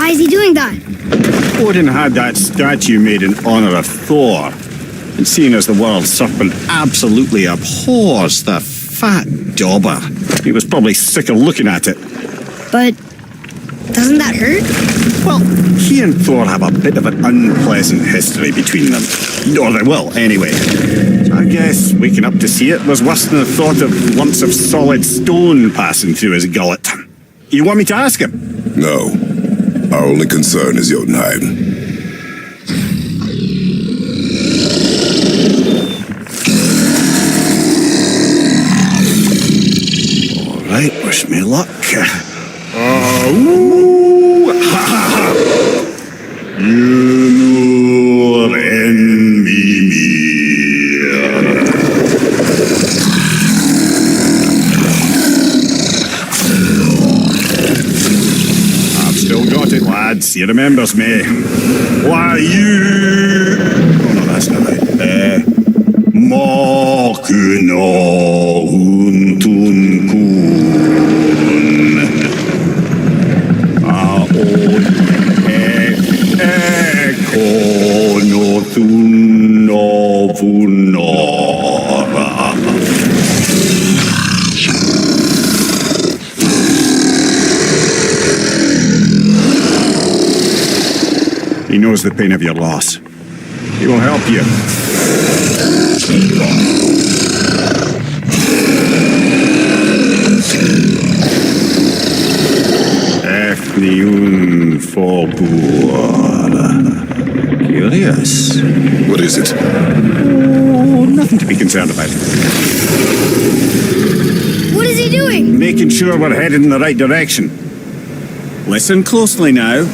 Why is he doing that? Odin had that statue made in honor of Thor. And seeing as the world serpent absolutely abhors the fat dauber, he was probably sick of looking at it. But doesn't that hurt? Well, he and Thor have a bit of an unpleasant history between them. Or they will, anyway. So I guess waking up to see it was worse than the thought of lumps of solid stone passing through his gullet. You want me to ask him? No. Our only concern is Jotunheim. All right, wish me luck. Junior and Mimir. I've still got it, lads. He remembers me. Why you? Oh no, that's not right. Makuna Untunkun. Aon Ekonotunavunara. He knows the pain of your loss. He will help you. Efniun Forbur. Curious. What is it? Oh, nothing to be concerned about. What is he doing? Making sure we're headed in the right direction. Listen closely now.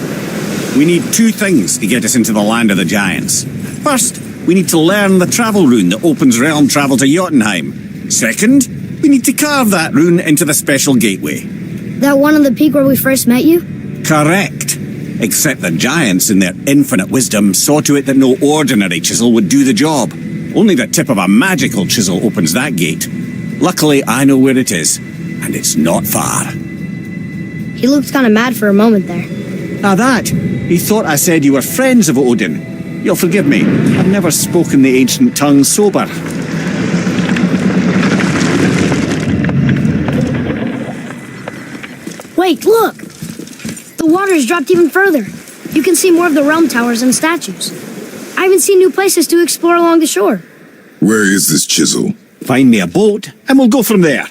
We need two things to get us into the land of the giants. First, we need to learn the travel rune that opens realm travel to Jotunheim. Second, we need to carve that rune into the special gateway. That one on the peak where we first met you? Correct. Except the giants, in their infinite wisdom, saw to it that no ordinary chisel would do the job. Only the tip of a magical chisel opens that gate. Luckily, I know where it is, and it's not far. He looked kind of mad for a moment there. Now that, he thought I said you were friends of Odin. You'll forgive me, I've never spoken the ancient tongue sober. Wait, look! The water's dropped even further. You can see more of the realm towers and statues. I even see new places to explore along the shore. Where is this chisel? Find me a boat, and we'll go from there.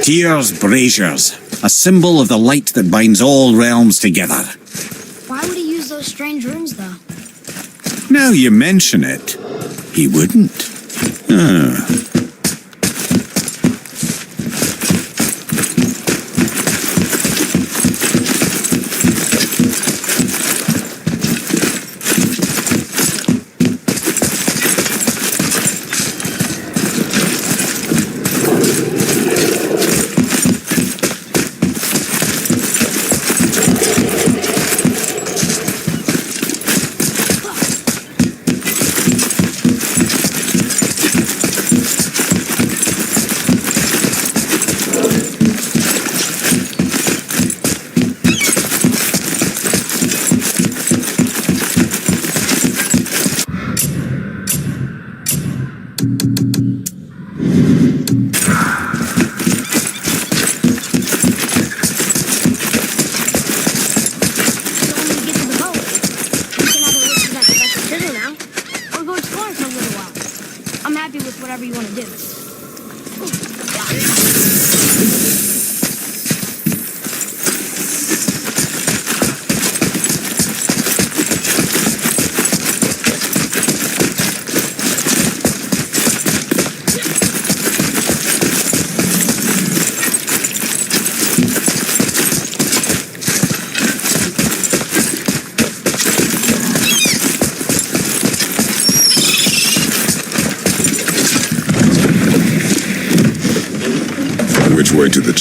Tyr's braziers, a symbol of the light that binds all realms together. Why would he use those strange runes, though? Now you mention it, he wouldn't.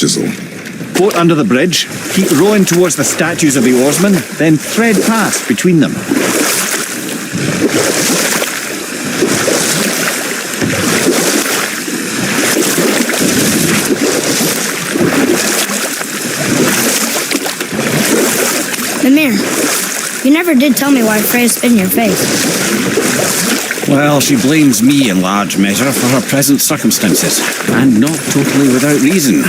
chisel. Boat under the bridge, keep rowing towards the statues of the oarsmen, then thread past between them. Mimir, you never did tell me why Freya spit in your face. Well, she blames me in large measure for her present circumstances, and not totally without reason.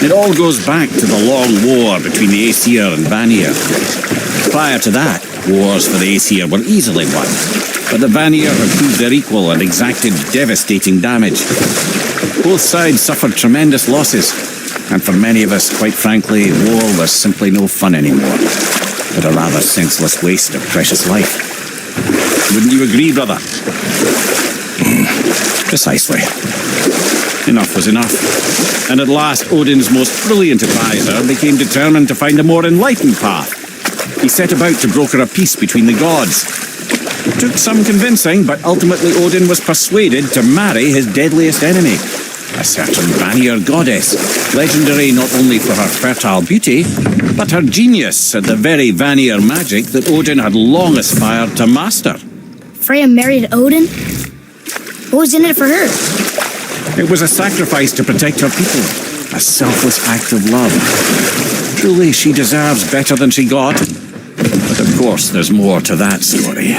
It all goes back to the long war between the Aesir and Vanir. Prior to that, wars for the Aesir were easily won, but the Vanir had proved their equal and exacted devastating damage. Both sides suffered tremendous losses, and for many of us, quite frankly, war was simply no fun anymore, but a rather senseless waste of precious life. Wouldn't you agree, brother? Precisely. Enough was enough. And at last, Odin's most brilliant advisor became determined to find a more enlightened path. He set about to broker a peace between the gods. It took some convincing, but ultimately Odin was persuaded to marry his deadliest enemy, a certain Vanir goddess, legendary not only for her fertile beauty, but her genius at the very Vanir magic that Odin had long aspired to master. Freya married Odin? What was in it for her? It was a sacrifice to protect her people, a selfless act of love. Truly, she deserves better than she got. But of course, there's more to that story.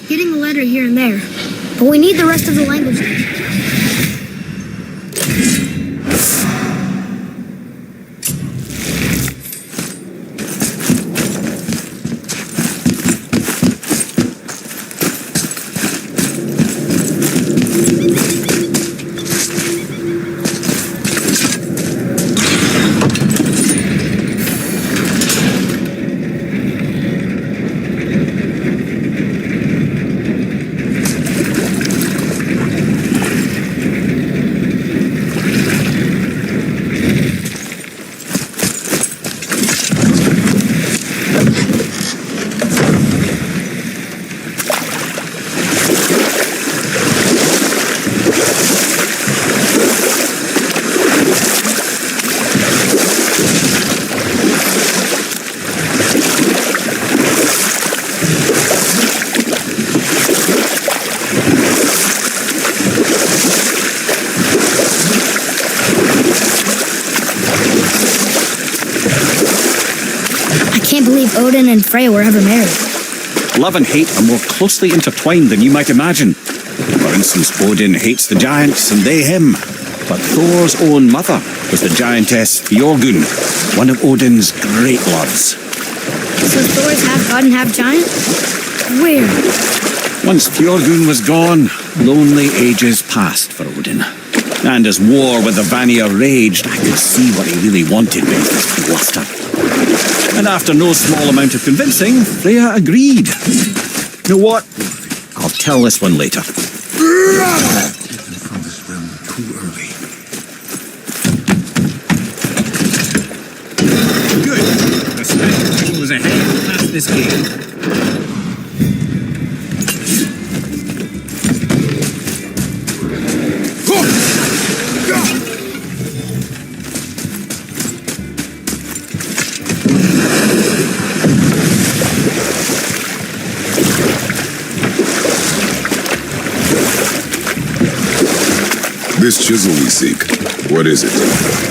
Getting a letter here and there, but we need the rest of the language. Odin and Freya were ever married. Love and hate are more closely intertwined than you might imagine. For instance, Odin hates the giants and they him. But Thor's own mother was the giantess Fjorgun, one of Odin's great loves. So Thor's half god and half giant? Weird. Once Fjorgun was gone, lonely ages passed for Odin. And as war with the Vanir raged, I could see what he really wanted beneath his bluster. And after no small amount of convincing, Freya agreed. You know what? I'll tell this one later. Taken from this realm too early. Good. The spectacle was ahead past this gate. This chisel we seek, what is it?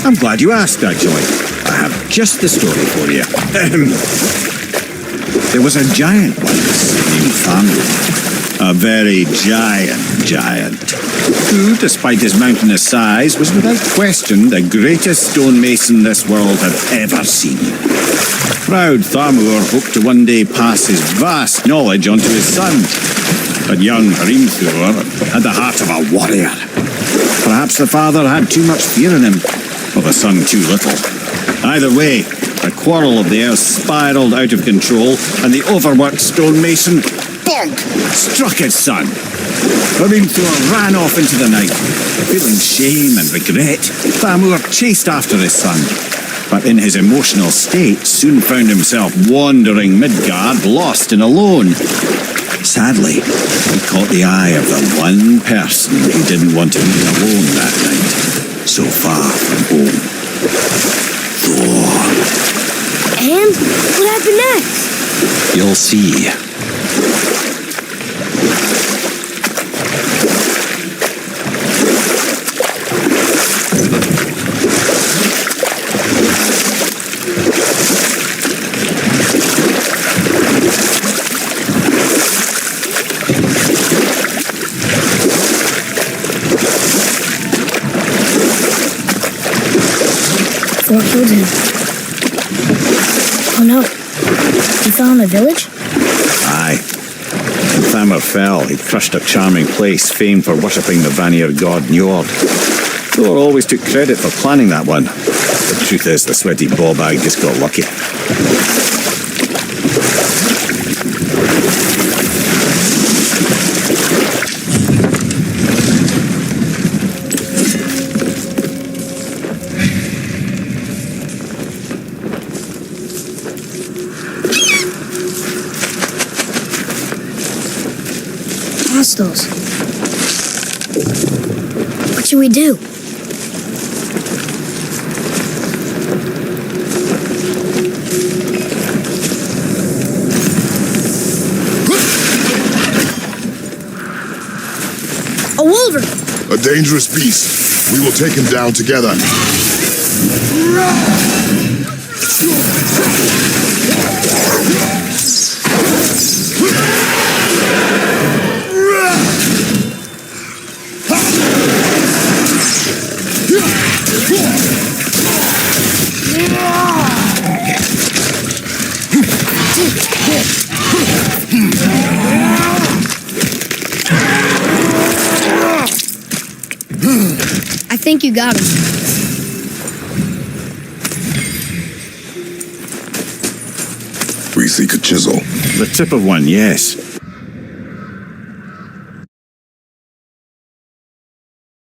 I'm glad you asked, actually. I have just the story for you. There was a giant once named Thamur. A very giant, who, despite his mountainous size, was without question the greatest stonemason this world had ever seen. Proud Thamur hoped to one day pass his vast knowledge on to his son. But young Hrimthur had the heart of a warrior. Perhaps the father had too much fear in him, or the son too little. Either way, the quarrel of the heirs spiralled out of control, and the overworked stonemason, bonk, struck his son. Hrimthur ran off into the night. Feeling shame and regret, Thamur chased after his son, but in his emotional state soon found himself wandering Midgard, lost and alone. Sadly, he caught the eye of the one person who didn't want to be alone that night, so far from home. Thor. And what happened next? You'll see. Thor killed him. Oh no. He fell in a village? Aye. When Thamur fell, he crushed a charming place famed for worshipping the Vanir god Njord. Thor always took credit for planning that one. The truth is, the sweaty ballbag just got lucky. Hostiles. What should we do? A wolverine! A dangerous beast. We will take him down together. I think you got him. We seek a chisel. The tip of one, yes.